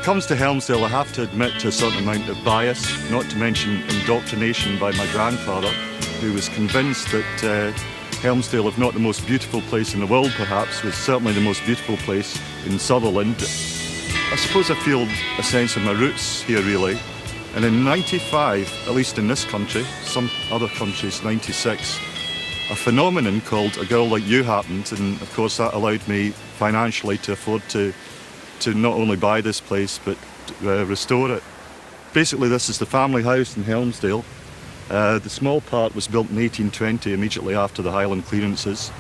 comes to Helmsdale, I have to admit to a certain amount of bias, not to mention indoctrination by my grandfather, who was convinced that Helmsdale, if not the most beautiful place in the world perhaps, was certainly the most beautiful place in Sutherland. I suppose I feel a sense of my roots here really. And in 95, at least in this country, some other countries, 96, a phenomenon called A Girl Like You happened, and of course that allowed me financially to afford to not only buy this place but restore it. Basically this is the family house in Helmsdale. The small part was built in 1820, immediately after the Highland clearances.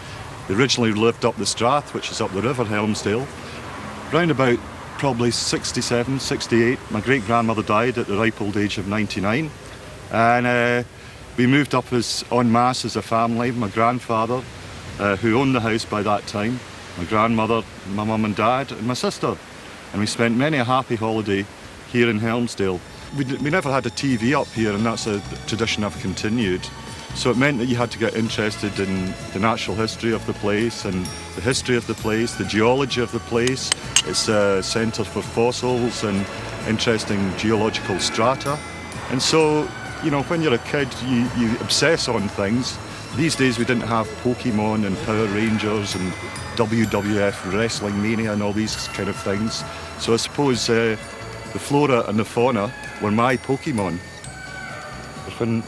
They originally lived up the Strath, which is up the river Helmsdale. Round about probably 67, 68, my great-grandmother died at the ripe old age of 99. And we moved up en masse as a family. My grandfather, who owned the house by that time, my grandmother, my mum and dad, and my sister. And we spent many a happy holiday here in Helmsdale. We never had a TV up here, and that's a tradition I've continued. So it meant that you had to get interested in the natural history of the place and the history of the place, the geology of the place. It's a centre for fossils and interesting geological strata. And so, you know, when you're a kid, you obsess on things. These days we didn't have Pokemon and Power Rangers and WWF Wrestling Mania and all these kind of things. So I suppose the flora and the fauna were my Pokemon. When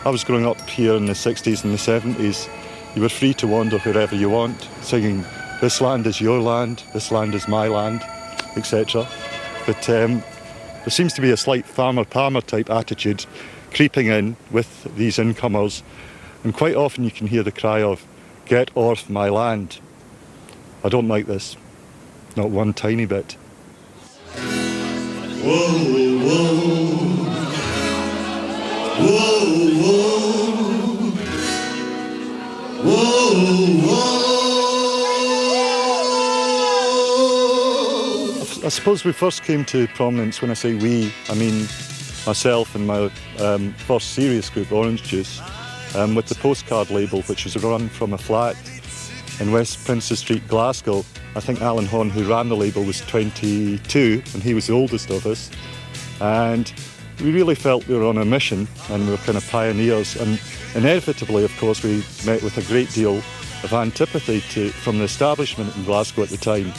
I was growing up here in the 60s and the 70s, you were free to wander wherever you want, singing, "This land is your land, this land is my land," etc. But there seems to be a slight farmer-palmer type attitude creeping in with these incomers, and quite often you can hear the cry of, "Get off my land." I don't like this, not one tiny bit. Whoa, whoa, whoa, whoa, whoa, whoa. I suppose we first came to prominence. When I say we, I mean myself and my first serious group, Orange Juice, with the postcard label, which was run from a flat in West Princes Street, Glasgow. I think Alan Horn, who ran the label, was 22, and he was the oldest of us. And we really felt we were on a mission, and we were kind of pioneers. And inevitably, of course, we met with a great deal of antipathy from the establishment in Glasgow at the time.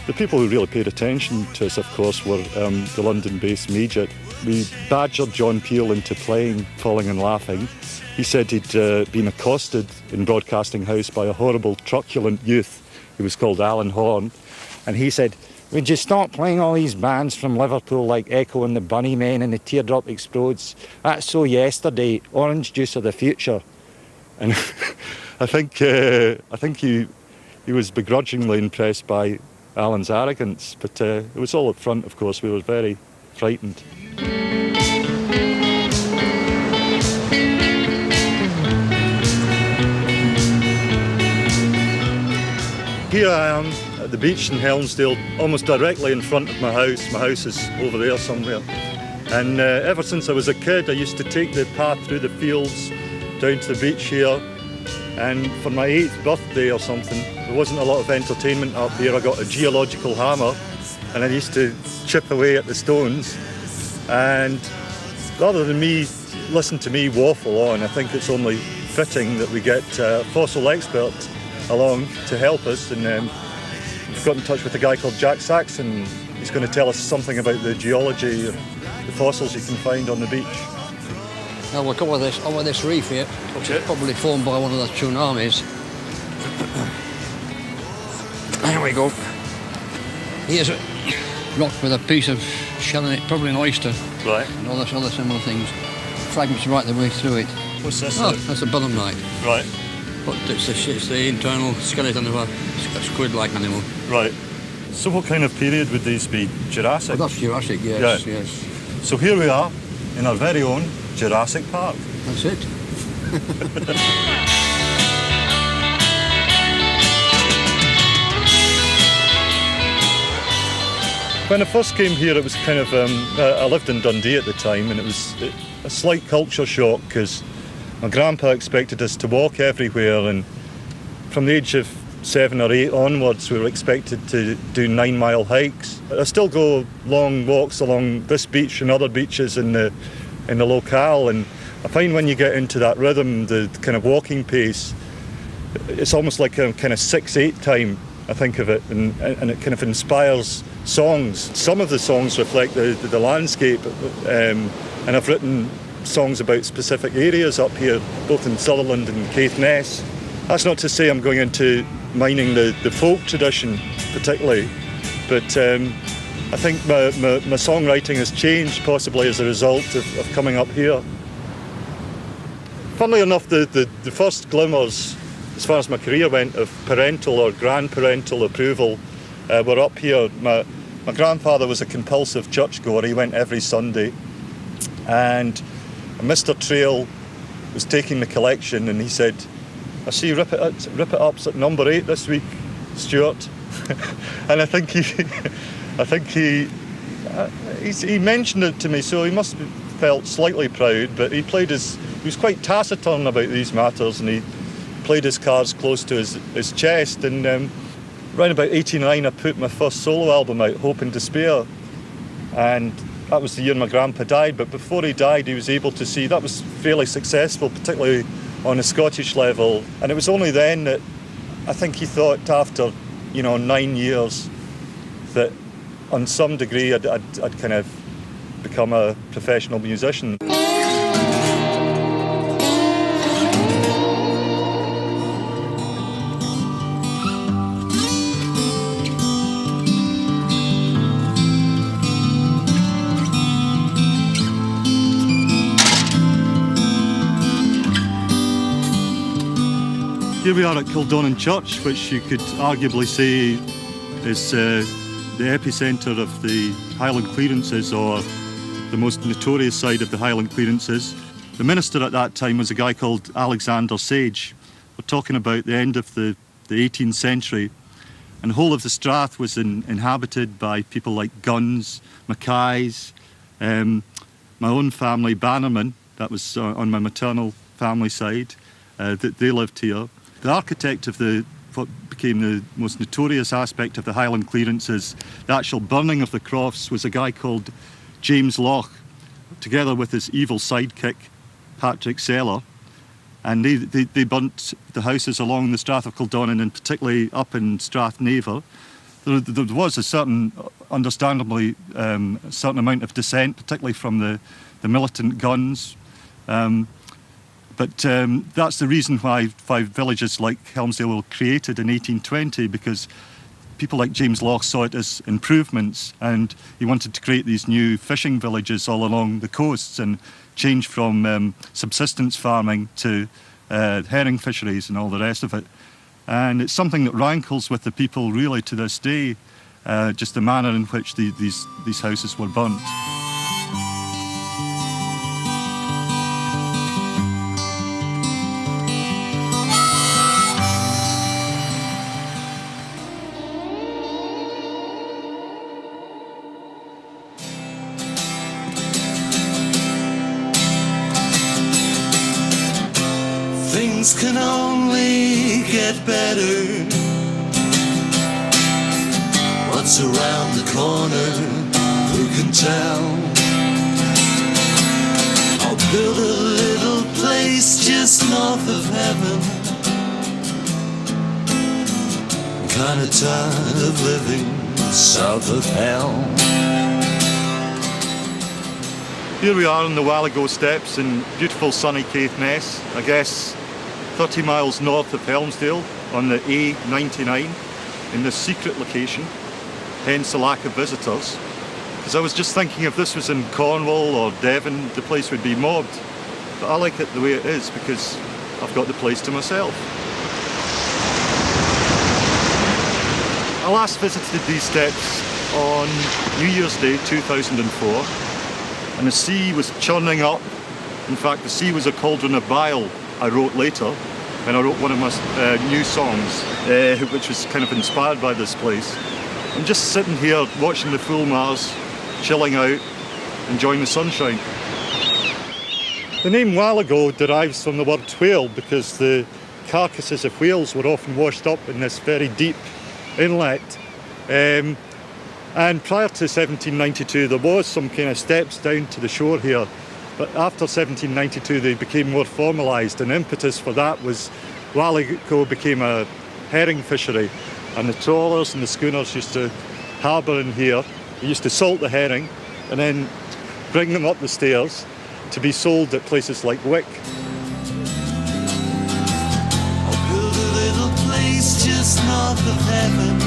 The people who really paid attention to us, of course, were the London-based media. We badgered John Peel into playing Falling and Laughing. He said he'd been accosted in Broadcasting House by a horrible, truculent youth who was called Alan Horn. And he said, "Would you stop playing all these bands from Liverpool like Echo and the Bunnymen and the Teardrop Explodes? That's so yesterday. Orange Juice are the future." And I think he was begrudgingly impressed by Alan's arrogance, but it was all up front, of course. We were very frightened. Here I am at the beach in Helmsdale, almost directly in front of my house. My house is over there somewhere. And ever since I was a kid, I used to take the path through the fields down to the beach here. And for my 8th birthday or something, there wasn't a lot of entertainment up here. I got a geological hammer and I used to chip away at the stones. And rather than listen to me waffle on, I think it's only fitting that we get a fossil expert along to help us. And we've got in touch with a guy called Jack Saxon. He's going to tell us something about the geology and the fossils you can find on the beach. Now we'll cover this reef here, which is probably formed by one of the tsunamis. There we go. Here's a rock with a piece of shell in it, probably an oyster. Right. And all those other similar things. Fragments right the way through it. What's this? Oh, that's a belemnite. Right. But it's the internal skeleton of a squid-like animal. Right. So what kind of period would these be? Jurassic? Oh, that's Jurassic, yes, Yeah. yes. So here we are in our very own Jurassic Park. That's it. When I first came here, it was kind of, I lived in Dundee at the time, and it was a slight culture shock because my grandpa expected us to walk everywhere, and from the age of 7 or 8 onwards, we were expected to do 9-mile hikes. I still go long walks along this beach and other beaches in the locale, and I find when you get into that rhythm, the kind of walking pace, it's almost like a kind of 6-8 time, I think of it, and it kind of inspires songs. Some of the songs reflect the landscape, and I've written songs about specific areas up here, both in Sutherland and Caithness. That's not to say I'm going into mining the folk tradition particularly, but I think my songwriting has changed possibly as a result of coming up here. Funnily enough, the first glimmers, as far as my career went, of parental or grandparental approval were up here. My grandfather was a compulsive churchgoer. He went every Sunday, and Mr. Trail was taking the collection, and he said, "I see rip it up's at number 8 this week, Stuart." And I think he mentioned it to me, so he must have felt slightly proud. But he was quite taciturn about these matters, and he played his cards close to his chest. And around about 89, I put my first solo album out, Hope and Despair, and that was the year my grandpa died. But before he died, he was able to see that was fairly successful, particularly on a Scottish level. And it was only then that I think he thought, after 9 years, that on some degree I'd kind of become a professional musician. Here we are at Kildonan Church, which you could arguably say is the epicentre of the Highland clearances, or the most notorious side of the Highland clearances. The minister at that time was a guy called Alexander Sage. We're talking about the end of the 18th century, and the whole of the Strath was inhabited by people like Gunns, Mackays, my own family, Bannerman, that was on my maternal family side, they lived here. The architect of what became the most notorious aspect of the Highland clearances, the actual burning of the crofts, was a guy called James Loch, together with his evil sidekick, Patrick Seller. And they burnt the houses along the Strath of Kildonan, and particularly up in Strathnaver. There was a certain, understandably, a certain amount of dissent, particularly from the militant Gunns. But that's the reason why villages like Helmsdale were created in 1820, because people like James Loch saw it as improvements, and he wanted to create these new fishing villages all along the coasts and change from subsistence farming to herring fisheries and all the rest of it. And it's something that rankles with the people really to this day, just the manner in which these houses were burnt. Things can only get better. What's around the corner, who can tell? I'll build a little place just north of heaven. I'm kinda tired of living south of hell. Here we are on the Walligo Steps in beautiful sunny Caithness, I guess 30 miles north of Helmsdale on the A99, in this secret location, hence the lack of visitors. Because I was just thinking, if this was in Cornwall or Devon, the place would be mobbed. But I like it the way it is because I've got the place to myself. I last visited these steps on New Year's Day 2004, and the sea was churning up. In fact, the sea was a cauldron of bile, I wrote later, when I wrote one of my new songs, which was kind of inspired by this place. I'm just sitting here watching the full Mars, chilling out, enjoying the sunshine. The name Walligo derives from the word whale, because the carcasses of whales were often washed up in this very deep inlet. And prior to 1792 there was some kind of steps down to the shore here, but after 1792 they became more formalised, and impetus for that was Wallico became a herring fishery, and the trawlers and the schooners used to harbour in here. They used to salt the herring and then bring them up the stairs to be sold at places like Wick. I'll build a little place just north of heaven.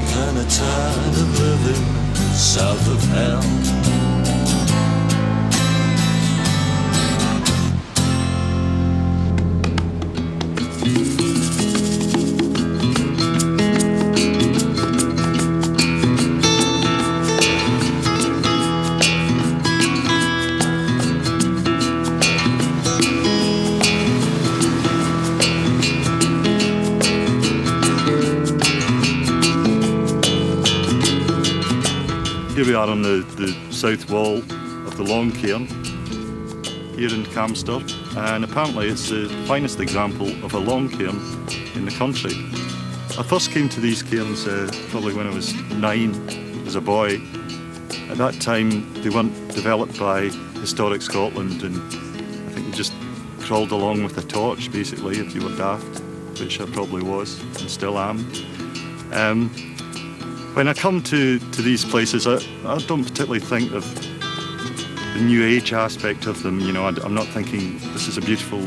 Kinda tired of living south of hell. Here we are on the south wall of the Long Cairn here in Camster, and apparently it's the finest example of a long cairn in the country. I first came to these cairns probably when I was 9 as a boy. At that time they weren't developed by Historic Scotland, and I think you just crawled along with a torch basically if you were daft, which I probably was and still am. When I come to these places, I don't particularly think of the New Age aspect of them. You know, I'm not thinking this is a beautiful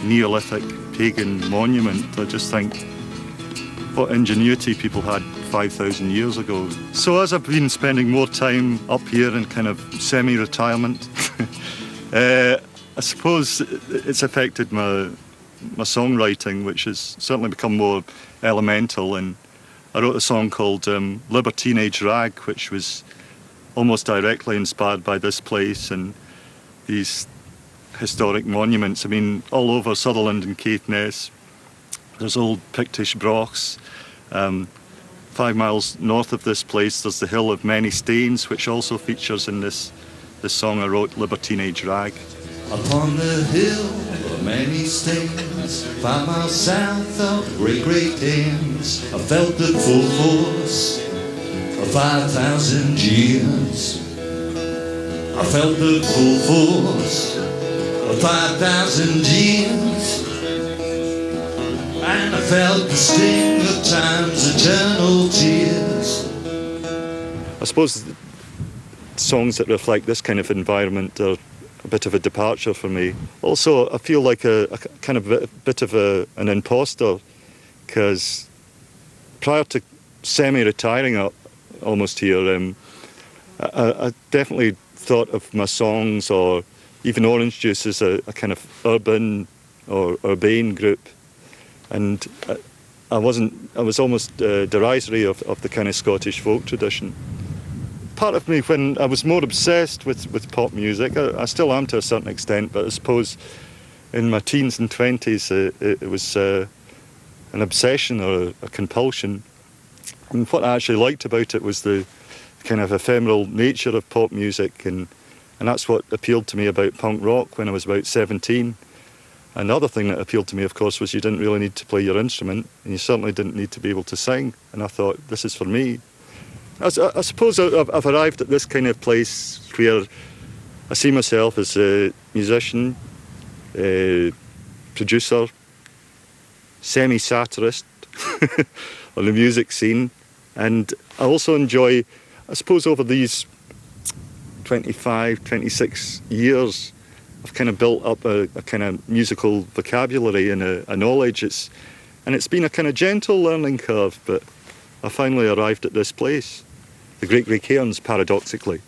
Neolithic pagan monument. I just think what ingenuity people had 5,000 years ago. So as I've been spending more time up here in kind of semi-retirement, I suppose it's affected my songwriting, which has certainly become more elemental. And I wrote a song called Libertinage Rag, which was almost directly inspired by this place and these historic monuments. I mean, all over Sutherland and Caithness, there's old Pictish brochs. 5 miles north of this place, there's the Hill of Many Stains, which also features in this song I wrote, Libertinage Rag. Upon the hill of many stains, 5 miles south of the great Thames, I felt the full force of 5,000 years. I felt the full force of 5,000 years, and I felt the sting of time's eternal tears. I suppose songs that reflect this kind of environment are a bit of a departure for me. Also, I feel like a kind of a bit of an imposter, because prior to semi-retiring up almost here, I definitely thought of my songs or even Orange Juice as a kind of urban or urbane group, and I was almost derisory of the kind of Scottish folk tradition. Part of me, when I was more obsessed with pop music, I still am to a certain extent, but I suppose in my teens and 20s it was an obsession or a compulsion. And what I actually liked about it was the kind of ephemeral nature of pop music, and that's what appealed to me about punk rock when I was about 17. And the other thing that appealed to me, of course, was you didn't really need to play your instrument, and you certainly didn't need to be able to sing. And I thought, this is for me. I suppose I've arrived at this kind of place where I see myself as a musician, producer, semi-satirist on the music scene, and I also enjoy, I suppose over these 25, 26 years, I've kind of built up a kind of musical vocabulary and a knowledge. It's been a kind of gentle learning curve, but I finally arrived at this place, the Great Grey Cairns, paradoxically.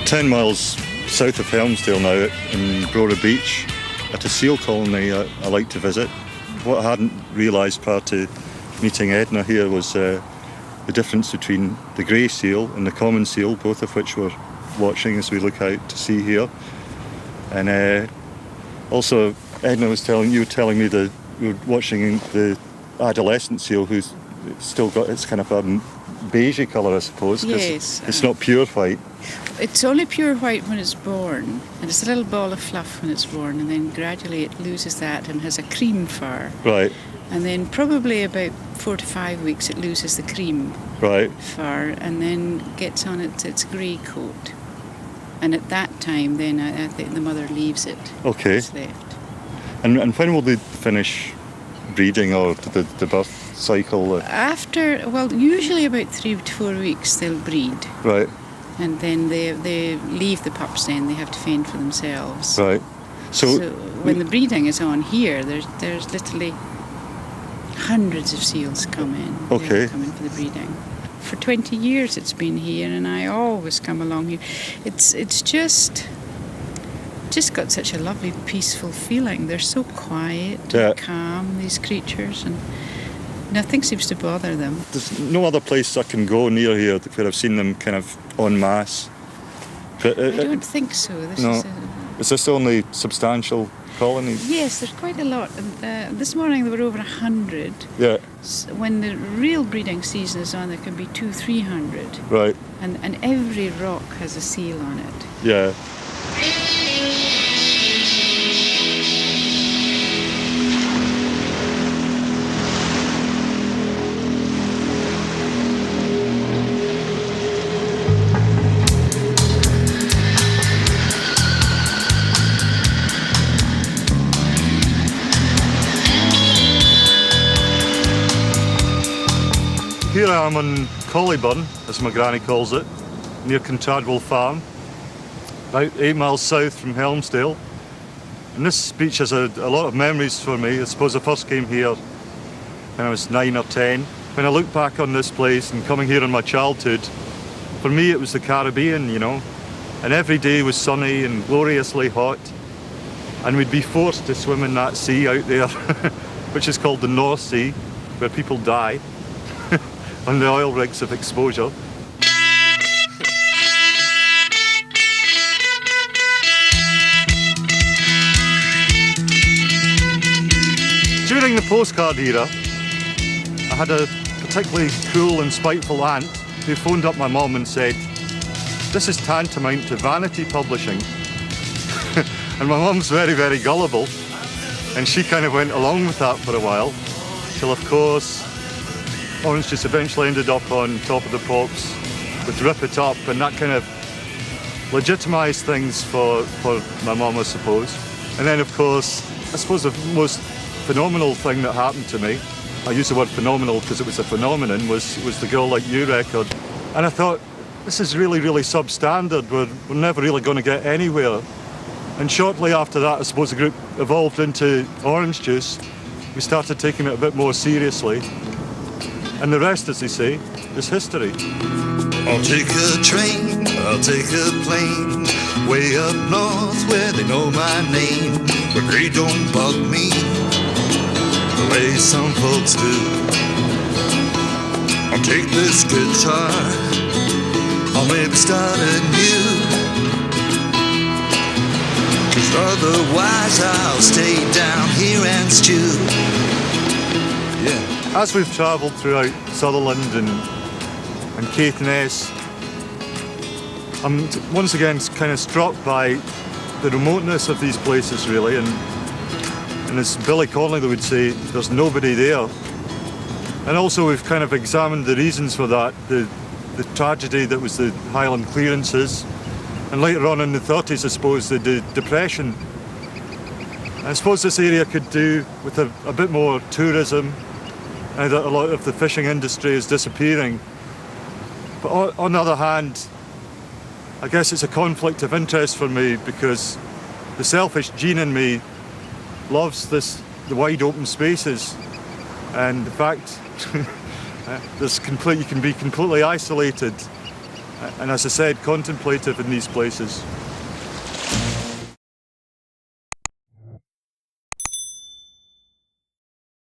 10 miles south of Helmsdale now, in Brora Beach, at a seal colony I like to visit. What I hadn't realised prior to meeting Edna here was the difference between the grey seal and the common seal, both of which were watching as we look out to sea here. And also, Edna was telling me that we were watching the adolescent seal, who's still got its kind of a beigey colour, I suppose. 'Cause Yes. it's not pure white. It's only pure white when it's born, and it's a little ball of fluff when it's born, and then gradually it loses that and has a cream fur. Right, And then probably about 4 to 5 weeks it loses the cream right. fur and then gets on its grey coat. And at that time then I think the mother leaves it. Okay. It's left. And when will they finish breeding, or the birth cycle? After, well, usually about 3 to 4 weeks they'll breed. Right, And then they leave the pups then, they have to fend for themselves. right. So when the breeding is on here, there's literally hundreds of seals come in. Okay. They come in for the breeding. For 20 years it's been here, and I always come along here. It's just got such a lovely, peaceful feeling. They're so quiet Yeah. and calm, these creatures, and nothing seems to bother them. There's no other place I can go near here where I've seen them kind of en masse. But, I don't think so. no. Is this the only substantial colony? Yes, there's quite a lot. This morning there were over 100. Yeah, When the real breeding season is on, there can be 200-300. right. And every rock has a seal on it. Yeah. Here I am on Collyburn, as my granny calls it, near Contadwell Farm, about 8 miles south from Helmsdale. And this beach has a lot of memories for me. I suppose I first came here when I was 9 or 10. When I look back on this place and coming here in my childhood, for me it was the Caribbean, you know, and every day was sunny and gloriously hot, and we'd be forced to swim in that sea out there, which is called the North Sea, where people die on the oil rigs of exposure. During the postcard era, I had a particularly cruel and spiteful aunt who phoned up my mum and said, "This is tantamount to vanity publishing." And my mum's very, very gullible, and she kind of went along with that for a while, till of course Orange Juice eventually ended up on Top of the Pops with Rip It Up, and that kind of legitimised things for my mum, I suppose. And then of course, I suppose the most phenomenal thing that happened to me, I use the word phenomenal because it was a phenomenon, was the Girl Like You record. And I thought, this is really, really substandard, we're never really going to get anywhere. And shortly after that, I suppose the group evolved into Orange Juice. We started taking it a bit more seriously. And the rest, as they say, is history. I'll take a train, I'll take a plane, way up north where they know my name, but they don't bug me the way some folks do. I'll take this guitar, I'll maybe start anew, 'cause otherwise I'll stay down here and stew. Yeah. As we've travelled throughout Sutherland and Caithness, I'm once again kind of struck by the remoteness of these places, really, and as Billy Connolly would say, there's nobody there. And also we've kind of examined the reasons for that, the tragedy that was the Highland clearances, and later on in the 30s, I suppose, the Depression. I suppose this area could do with a bit more tourism, and that a lot of the fishing industry is disappearing. But on the other hand, I guess it's a conflict of interest for me, because the selfish gene in me loves the wide open spaces, and the fact you can be completely isolated, and as I said, contemplative in these places.